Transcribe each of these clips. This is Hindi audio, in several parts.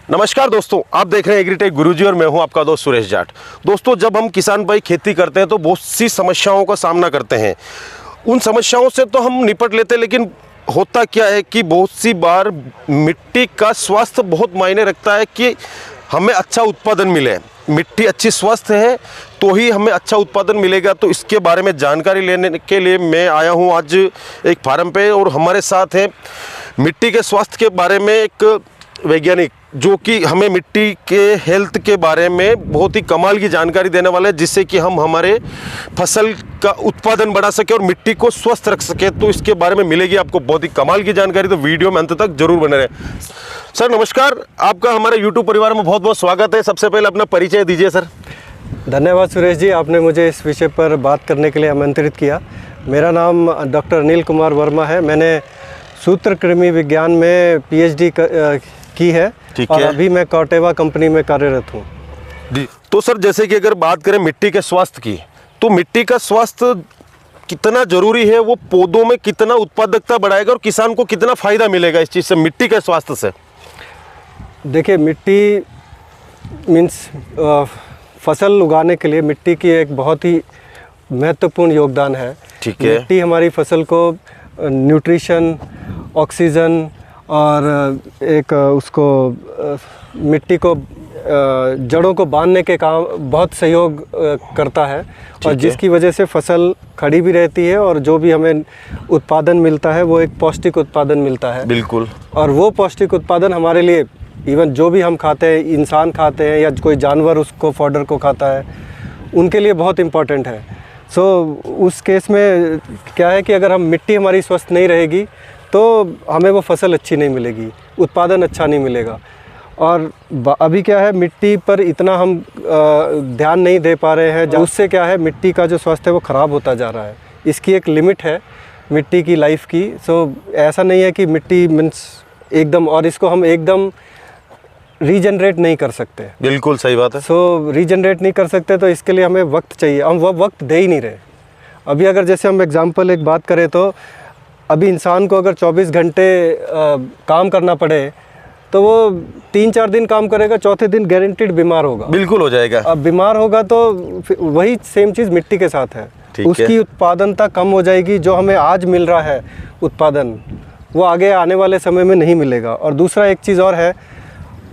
नमस्कार दोस्तों, आप देख रहे हैं एग्रीटेक गुरुजी और मैं हूं आपका दोस्त सुरेश जाट। दोस्तों, जब हम किसान भाई खेती करते हैं तो बहुत सी समस्याओं का सामना करते हैं। उन समस्याओं से तो हम निपट लेते हैं, लेकिन होता क्या है कि बहुत सी बार मिट्टी का स्वास्थ्य बहुत मायने रखता है कि हमें अच्छा उत्पादन मिले। मिट्टी अच्छी स्वस्थ है तो ही हमें अच्छा उत्पादन मिलेगा। तो इसके बारे में जानकारी लेने के लिए मैं आया हूं आज एक फार्म पे, और हमारे साथ है मिट्टी के स्वास्थ्य के बारे में एक वैज्ञानिक जो कि हमें मिट्टी के हेल्थ के बारे में बहुत ही कमाल की जानकारी देने वाला है, जिससे कि हम हमारे फसल का उत्पादन बढ़ा सके और मिट्टी को स्वस्थ रख सके। तो इसके बारे में मिलेगी आपको बहुत ही कमाल की जानकारी, तो वीडियो में अंत तक जरूर बने रहे। सर नमस्कार, आपका हमारे यूट्यूब परिवार में बहुत बहुत स्वागत है। सबसे पहले अपना परिचय दीजिए सर। धन्यवाद सुरेश जी, आपने मुझे इस विषय पर बात करने के लिए आमंत्रित किया। मेरा नाम डॉक्टर अनिल कुमार वर्मा है। मैंने सूत्रकृमि विज्ञान में पीएचडी की है और अभी मैं कॉर्टेवा कंपनी में कार्यरत हूँ जी। तो सर, जैसे कि अगर बात करें मिट्टी के स्वास्थ्य की, तो मिट्टी का स्वास्थ्य कितना जरूरी है, वो पौधों में कितना उत्पादकता बढ़ाएगा और किसान को कितना फायदा मिलेगा इस चीज़ से, मिट्टी के स्वास्थ्य से? देखिए, मिट्टी मीन्स फसल उगाने के लिए मिट्टी की एक बहुत ही महत्वपूर्ण योगदान है। ठीक है। मिट्टी हमारी फसल को न्यूट्रिशन, ऑक्सीजन और एक उसको मिट्टी को जड़ों को बांधने के काम बहुत सहयोग करता है, और जिसकी वजह से फसल खड़ी भी रहती है और जो भी हमें उत्पादन मिलता है वो एक पौष्टिक उत्पादन मिलता है। बिल्कुल। और वो पौष्टिक उत्पादन हमारे लिए, इवन जो भी हम खाते हैं, इंसान खाते हैं या कोई जानवर उसको फॉडर को खाता है, उनके लिए बहुत इम्पॉर्टेंट है। उस केस में क्या है कि अगर हम मिट्टी हमारी स्वस्थ नहीं रहेगी तो हमें वो फसल अच्छी नहीं मिलेगी, उत्पादन अच्छा नहीं मिलेगा। और अभी क्या है, मिट्टी पर इतना हम ध्यान नहीं दे पा रहे हैं, उससे क्या है मिट्टी का जो स्वास्थ्य है वो ख़राब होता जा रहा है। इसकी एक लिमिट है मिट्टी की लाइफ की। ऐसा नहीं है कि मिट्टी मीन्स एकदम, और इसको हम एकदम रीजनरेट नहीं कर सकते। बिल्कुल सही बात है। रीजनरेट नहीं कर सकते तो इसके लिए हमें वक्त चाहिए, हम वो वक्त दे ही नहीं रहे। अभी अगर जैसे हम एग्जांपल एक बात करें तो अभी इंसान को अगर 24 घंटे काम करना पड़े तो वो 3-4 दिन काम करेगा, चौथे दिन गारंटीड बीमार होगा। बिल्कुल हो जाएगा। अब बीमार होगा तो वही सेम चीज़ मिट्टी के साथ है। उसकी उत्पादनता कम हो जाएगी। जो हमें आज मिल रहा है उत्पादन, वो आगे आने वाले समय में नहीं मिलेगा। और दूसरा एक चीज़ और है,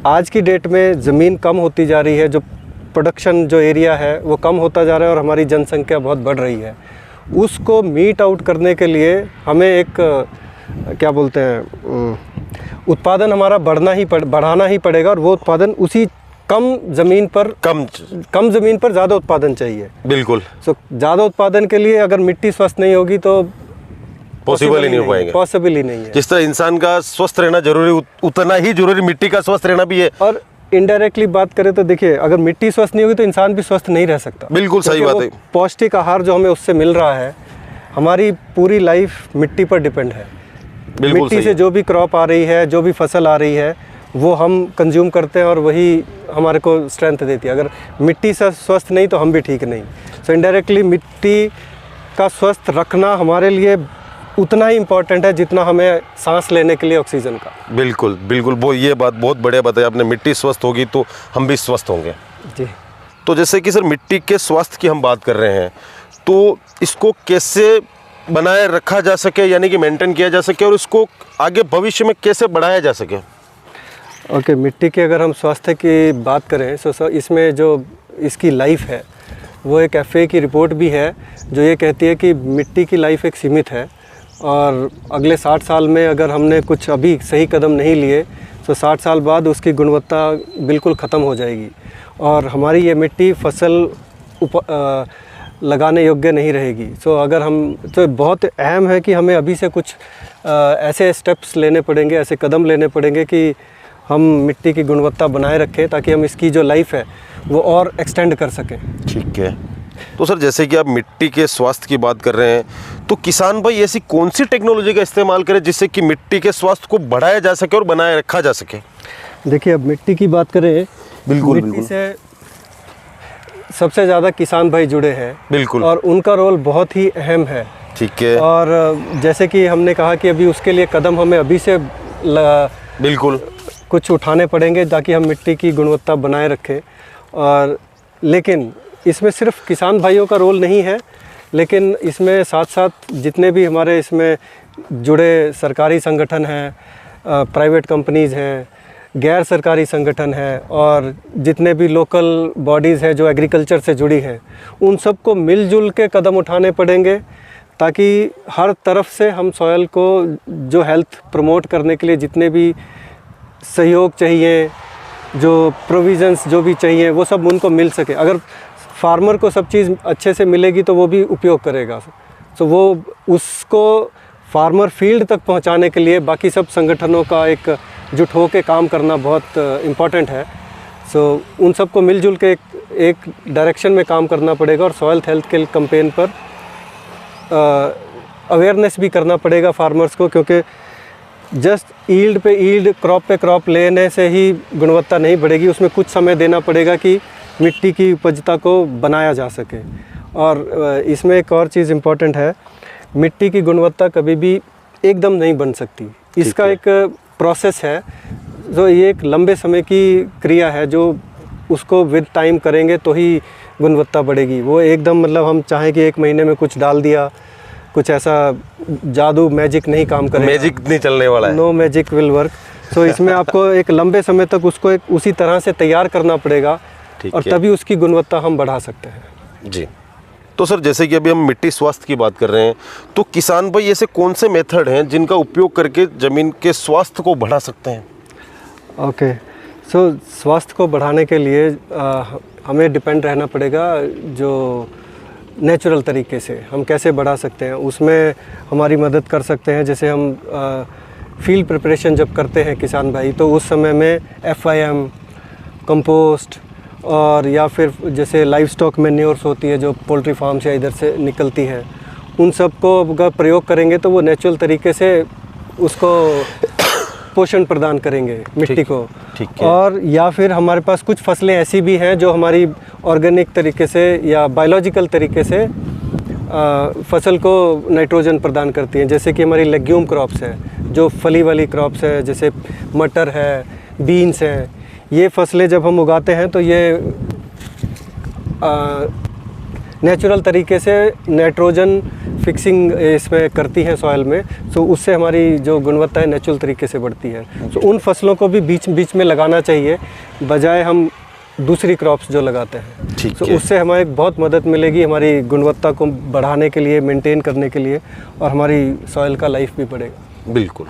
आज की डेट में ज़मीन कम होती जा रही है, जो प्रोडक्शन जो एरिया है वो कम होता जा रहा है और हमारी जनसंख्या बहुत बढ़ रही है। उसको मीट आउट करने के लिए हमें एक क्या बोलते हैं, उत्पादन हमारा बढ़ाना ही पड़ेगा, और वो उत्पादन उसी कम ज़मीन पर ज़्यादा उत्पादन चाहिए। बिल्कुल। ज़्यादा उत्पादन के लिए अगर मिट्टी स्वस्थ नहीं होगी तो पॉसिबल ही नहीं हो पाएंगे। पॉसिबल ही नहीं है। जिस तरह इंसान का स्वस्थ रहना जरूरी, उतना ही जरूरी मिट्टी का स्वस्थ रहना भी है। और इनडायरेक्टली बात करें तो देखिए, अगर मिट्टी स्वस्थ नहीं होगी तो इंसान भी स्वस्थ नहीं रह सकता। बिल्कुल सही बात है। पौष्टिक आहार जो हमें उससे मिल रहा है, हमारी पूरी लाइफ मिट्टी पर डिपेंड है। मिट्टी से जो भी क्रॉप आ रही है, जो भी फसल आ रही है, वो हम कंज्यूम करते हैं और वही हमारे को स्ट्रेंथ देती है। अगर मिट्टी से स्वस्थ नहीं तो हम भी ठीक नहीं। इनडायरेक्टली मिट्टी का स्वस्थ रखना हमारे लिए उतना ही इम्पोर्टेंट है जितना हमें सांस लेने के लिए ऑक्सीजन का। बिल्कुल बिल्कुल, वो ये बात बहुत बढ़िया बताई आपने। मिट्टी स्वस्थ होगी तो हम भी स्वस्थ होंगे जी। तो जैसे कि सर, मिट्टी के स्वास्थ्य की हम बात कर रहे हैं, तो इसको कैसे बनाए रखा जा सके, यानी कि मेंटेन किया जा सके, और इसको आगे भविष्य में कैसे बढ़ाया जा सके? ओके, मिट्टी की अगर हम स्वास्थ्य की बात करें तो इसमें जो इसकी लाइफ है वो एक FAO की रिपोर्ट भी है जो ये कहती है कि मिट्टी की लाइफ एक सीमित है, और अगले 60 साल में अगर हमने कुछ अभी सही कदम नहीं लिए तो 60 साल बाद उसकी गुणवत्ता बिल्कुल ख़त्म हो जाएगी और हमारी ये मिट्टी फसल लगाने योग्य नहीं रहेगी। अगर हम, तो बहुत अहम है कि हमें अभी से कुछ ऐसे स्टेप्स लेने पड़ेंगे, ऐसे कदम लेने पड़ेंगे कि हम मिट्टी की गुणवत्ता बनाए रखें, ताकि हम इसकी जो लाइफ है वो और एक्सटेंड कर सकें। ठीक है। तो सर, जैसे कि आप मिट्टी के स्वास्थ्य की बात कर रहे हैं, तो किसान भाई ऐसी कौन सी टेक्नोलॉजी का इस्तेमाल करें जिससे कि मिट्टी के स्वास्थ्य को बढ़ाया जा सके और बनाए रखा जा सके? देखिए, अब मिट्टी की बात करें, मिट्टी से सबसे ज़्यादा किसान भाई जुड़े हैं। बिल्कुल। और उनका रोल बहुत ही अहम है। ठीक है। और जैसे कि हमने कहा कि अभी उसके लिए कदम हमें अभी से बिल्कुल कुछ उठाने पड़ेंगे ताकि हम मिट्टी की गुणवत्ता बनाए रखें। और लेकिन इसमें सिर्फ किसान भाइयों का रोल नहीं है, लेकिन इसमें साथ साथ जितने भी हमारे इसमें जुड़े सरकारी संगठन हैं, प्राइवेट कंपनीज़ हैं, गैर सरकारी संगठन हैं और जितने भी लोकल बॉडीज़ हैं जो एग्रीकल्चर से जुड़ी हैं, उन सबको मिलजुल के कदम उठाने पड़ेंगे ताकि हर तरफ से हम सॉयल को जो हेल्थ प्रमोट करने के लिए जितने भी सहयोग चाहिए, जो प्रोविज़न्स जो भी चाहिए, वो सब उनको मिल सके। अगर फार्मर को सब चीज़ अच्छे से मिलेगी तो वो भी उपयोग करेगा। तो वो उसको फार्मर फील्ड तक पहुंचाने के लिए बाकी सब संगठनों का एक जुट हो के काम करना बहुत इम्पॉर्टेंट है। सो उन सबको मिलजुल के एक डायरेक्शन में काम करना पड़ेगा और सॉयल हेल्थ के कैंपेन पर अवेयरनेस भी करना पड़ेगा फार्मर्स को, क्योंकि जस्ट ईल्ड पे ईल्ड, क्रॉप पे क्रॉप लेने से ही गुणवत्ता नहीं बढ़ेगी। उसमें कुछ समय देना पड़ेगा कि मिट्टी की उपजता को बनाया जा सके। और इसमें एक और चीज़ इम्पॉर्टेंट है, मिट्टी की गुणवत्ता कभी भी एकदम नहीं बन सकती। इसका एक प्रोसेस है, जो ये एक लंबे समय की क्रिया है, जो उसको विद टाइम करेंगे तो ही गुणवत्ता बढ़ेगी। वो एकदम मतलब हम चाहें कि एक महीने में कुछ डाल दिया, कुछ ऐसा जादू मैजिक नहीं काम करेगा। मैजिक नहीं चलने वाला है। No magic will work. So इसमें आपको एक लंबे समय तक उसको एक उसी तरह से तैयार करना पड़ेगा और तभी उसकी गुणवत्ता हम बढ़ा सकते हैं। जी। तो सर, जैसे कि अभी हम मिट्टी स्वास्थ्य की बात कर रहे हैं, तो किसान भाई ऐसे कौन से मेथड हैं जिनका उपयोग करके ज़मीन के स्वास्थ्य को बढ़ा सकते हैं? ओके, सो स्वास्थ्य को बढ़ाने के लिए हमें डिपेंड रहना पड़ेगा जो नेचुरल तरीके से हम कैसे बढ़ा सकते हैं, उसमें हमारी मदद कर सकते हैं। जैसे हम फील्ड प्रिपरेशन जब करते हैं किसान भाई, तो उस समय में FIM, कंपोस्ट और या फिर जैसे लाइव स्टॉक मैन्योर्स होती है जो पोल्ट्री फार्म से इधर से निकलती है, उन सब को अगर प्रयोग करेंगे तो वो नेचुरल तरीके से उसको पोषण प्रदान करेंगे मिट्टी को। ठीक है। और या फिर हमारे पास कुछ फसलें ऐसी भी हैं जो हमारी ऑर्गेनिक तरीके से या बायोलॉजिकल तरीके से फसल को नाइट्रोजन प्रदान करती हैं। जैसे कि हमारी लेग्यूम क्रॉप्स है, जो फली वाली क्रॉप्स है, जैसे मटर है, बीन्स हैं, ये फसलें जब हम उगाते हैं तो ये नेचुरल तरीके से नाइट्रोजन फिक्सिंग इसमें करती हैं सॉइल में। सो उससे हमारी जो गुणवत्ता है नेचुरल तरीके से बढ़ती है। सो उन फसलों को भी बीच बीच में लगाना चाहिए, बजाय हम दूसरी क्रॉप्स जो लगाते हैं। ठीक तो है। उससे हमें बहुत मदद मिलेगी हमारी गुणवत्ता को बढ़ाने के लिए, मेंटेन करने के लिए, और हमारी सॉइल का लाइफ भी बढ़ेगा। बिल्कुल।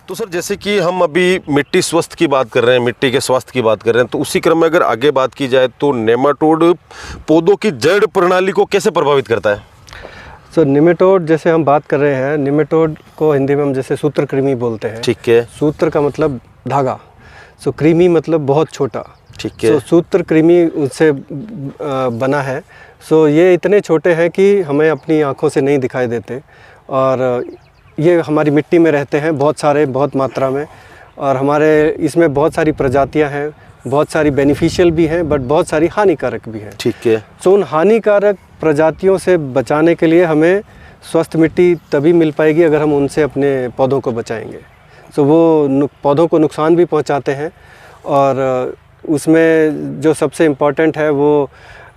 तो सर, जैसे कि हम अभी मिट्टी स्वास्थ्य की बात कर रहे हैं, मिट्टी के स्वास्थ्य की बात कर रहे हैं, तो उसी क्रम में अगर आगे बात की जाए तो नेमाटोड पौधों की जड़ प्रणाली को कैसे प्रभावित करता है? सो निमेटोड जैसे हम बात कर रहे हैं, निमेटोड को हिंदी में हम जैसे सूत्रकृमि बोलते हैं। ठीक है। सूत्र का मतलब धागा, सो कृमि मतलब बहुत छोटा। ठीक है। सो सूत्रकृमि उससे बना है। सो ये इतने छोटे हैं कि हमें अपनी आँखों से नहीं दिखाई देते, और ये हमारी मिट्टी में रहते हैं बहुत सारे, बहुत मात्रा में। और हमारे इसमें बहुत सारी प्रजातियां हैं, बहुत सारी बेनिफिशियल भी हैं, बट बहुत सारी हानिकारक भी हैं। ठीक है। सो उन हानिकारक प्रजातियों से बचाने के लिए हमें स्वस्थ मिट्टी तभी मिल पाएगी अगर हम उनसे अपने पौधों को बचाएंगे। सो वो पौधों को नुकसान भी पहुंचाते हैं, और उसमें जो सबसे इम्पॉर्टेंट है वो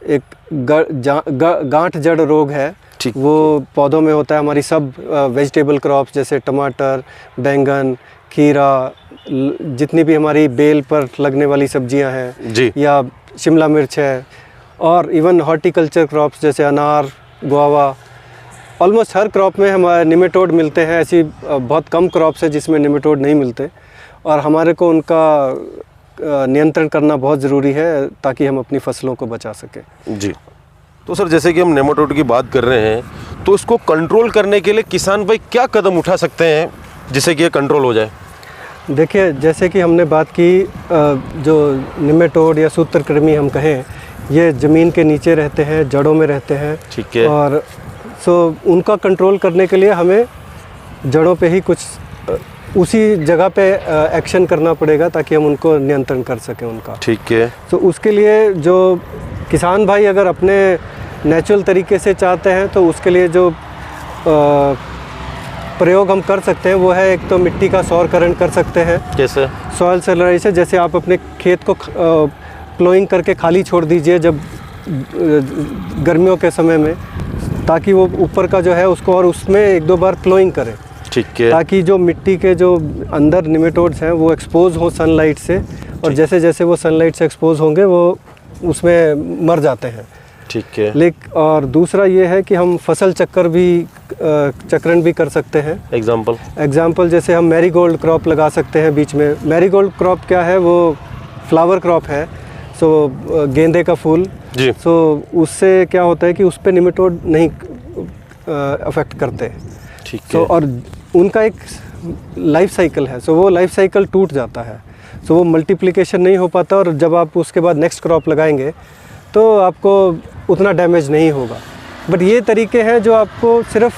एक गांठ जड़ रोग है। वो पौधों में होता है। हमारी सब वेजिटेबल क्रॉप्स जैसे टमाटर, बैंगन, खीरा, जितनी भी हमारी बेल पर लगने वाली सब्जियां हैं, या शिमला मिर्च है, और इवन हॉर्टिकल्चर क्रॉप्स जैसे अनार, गुआवा, ऑलमोस्ट हर क्रॉप में हमारे निमेटोड मिलते हैं। ऐसी बहुत कम क्रॉप्स है जिसमें निमेटोड नहीं मिलते, और हमारे को उनका नियंत्रण करना बहुत ज़रूरी है ताकि हम अपनी फसलों को बचा सकें। जी। तो सर, जैसे कि हम नेमाटोड की बात कर रहे हैं, तो इसको कंट्रोल करने के लिए किसान भाई क्या कदम उठा सकते हैं जिससे कि ये कंट्रोल हो जाए? देखिए, जैसे कि हमने बात की, जो निमेटोड या सूत्रकृमि हम कहें, ये ज़मीन के नीचे रहते हैं, जड़ों में रहते हैं। ठीक है। और उनका कंट्रोल करने के लिए हमें जड़ों पे ही कुछ उसी जगह पे एक्शन करना पड़ेगा ताकि हम उनको नियंत्रण कर सकें उनका। ठीक है। तो उसके लिए जो किसान भाई अगर अपने नेचुरल तरीके से चाहते हैं तो उसके लिए जो प्रयोग हम कर सकते हैं वो है, एक तो मिट्टी का सौर करण कर सकते हैं। कैसे? सॉइल सेलराइजेशन, जैसे आप अपने खेत को प्लोइंग करके खाली छोड़ दीजिए जब गर्मियों के समय में, ताकि वो ऊपर का जो है उसको और उसमें 1-2 बार प्लोइंग करें, ठीक है, ताकि जो मिट्टी के जो अंदर निमेटोड्स हैं वो एक्सपोज हो सनलाइट से, और जैसे जैसे वो सनलाइट से एक्सपोज होंगे वो उसमें मर जाते हैं। ठीक है। और दूसरा ये है कि हम फसल चक्रण भी कर सकते हैं। एग्जाम्पल जैसे हम मैरीगोल्ड क्रॉप लगा सकते हैं बीच में। मैरीगोल्ड क्रॉप क्या है, वो फ्लावर क्रॉप है, सो गेंदे का फूल जी। सो उससे क्या होता है कि उस पर निमेटोड नहीं अफेक्ट करते। ठीक है। सो और उनका एक लाइफ साइकिल है, सो वो लाइफ साइकिल टूट जाता है, सो वो मल्टीप्लिकेशन नहीं हो पाता, और जब आप उसके बाद नेक्स्ट क्रॉप लगाएंगे तो आपको उतना डैमेज नहीं होगा। बट ये तरीके हैं जो आपको सिर्फ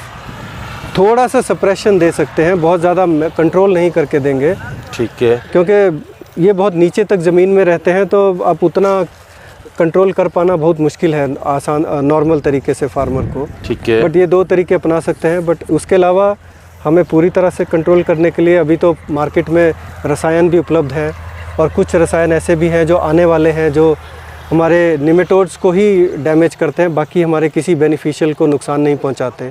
थोड़ा सा सप्रेशन दे सकते हैं, बहुत ज़्यादा कंट्रोल नहीं करके देंगे। ठीक है। क्योंकि ये बहुत नीचे तक ज़मीन में रहते हैं, तो आप उतना कंट्रोल कर पाना बहुत मुश्किल है आसान नॉर्मल तरीके से फार्मर को। ठीक है। बट ये 2 तरीके अपना सकते हैं। बट उसके अलावा हमें पूरी तरह से कंट्रोल करने के लिए अभी तो मार्केट में रसायन भी उपलब्ध हैं, और कुछ रसायन ऐसे भी हैं जो आने वाले हैं जो हमारे निमेटोड्स को ही डैमेज करते हैं, बाकी हमारे किसी बेनिफिशियल को नुकसान नहीं पहुंचाते।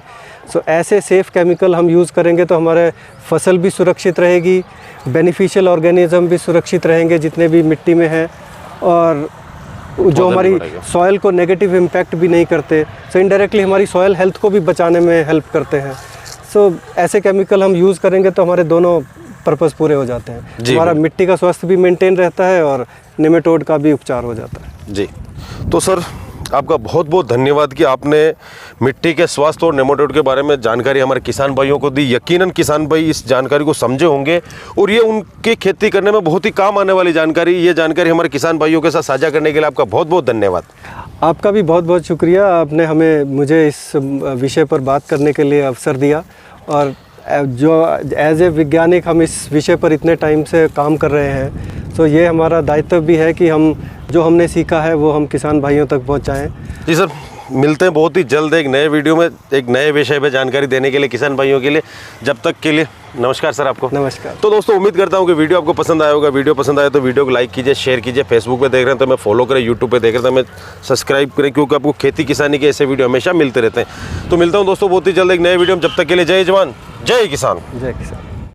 सो ऐसे सेफ़ केमिकल हम यूज़ करेंगे तो हमारे फसल भी सुरक्षित रहेगी, बेनिफिशियल ऑर्गेनिज्म भी सुरक्षित रहेंगे जितने भी मिट्टी में हैं, और जो हमारी सॉइल को नेगेटिव इम्पैक्ट भी नहीं करते। सो इनडायरेक्टली हमारी सॉइल हेल्थ को भी बचाने में हेल्प करते हैं। सो ऐसे केमिकल हम यूज़ करेंगे तो हमारे दोनों पर्पस पूरे हो जाते हैं। हमारा मिट्टी का स्वास्थ्य भी मेंटेन रहता है और निमेटोड का भी उपचार हो जाता है। जी, तो सर आपका बहुत बहुत धन्यवाद कि आपने मिट्टी के स्वास्थ्य और नेमाटोड के बारे में जानकारी हमारे किसान भाइयों को दी। यकीनन किसान भाई इस जानकारी को समझे होंगे, और ये उनकी खेती करने में बहुत ही काम आने वाली जानकारी, ये जानकारी हमारे किसान भाइयों के साथ साझा करने के लिए आपका बहुत बहुत धन्यवाद। आपका भी बहुत बहुत शुक्रिया, आपने मुझे इस विषय पर बात करने के लिए अवसर दिया। और जो एज ए वैज्ञानिक हम इस विषय पर इतने टाइम से काम कर रहे हैं, तो ये हमारा दायित्व भी है कि हम जो हमने सीखा है वो हम किसान भाइयों तक पहुंचाएं। जी सर, मिलते हैं बहुत ही जल्द एक नए वीडियो में एक नए विषय पे जानकारी देने के लिए किसान भाइयों के लिए। जब तक के लिए नमस्कार सर आपको। नमस्कार। तो दोस्तों उम्मीद करता हूँ कि वीडियो आपको पसंद आया होगा। वीडियो पसंद आया तो वीडियो को लाइक कीजिए, शेयर कीजिए। फेसबुक पे देख रहे हैं तो हमें फॉलो करें, यूट्यूब पे देख रहे हैं तो हमें सब्सक्राइब करें, क्योंकि आपको खेती किसानी के ऐसे वीडियो हमेशा मिलते रहते हैं। तो मिलता हूँ दोस्तों बहुत ही जल्द एक नए वीडियो में। जब तक के लिए जय जवान जय किसान। जय किसान।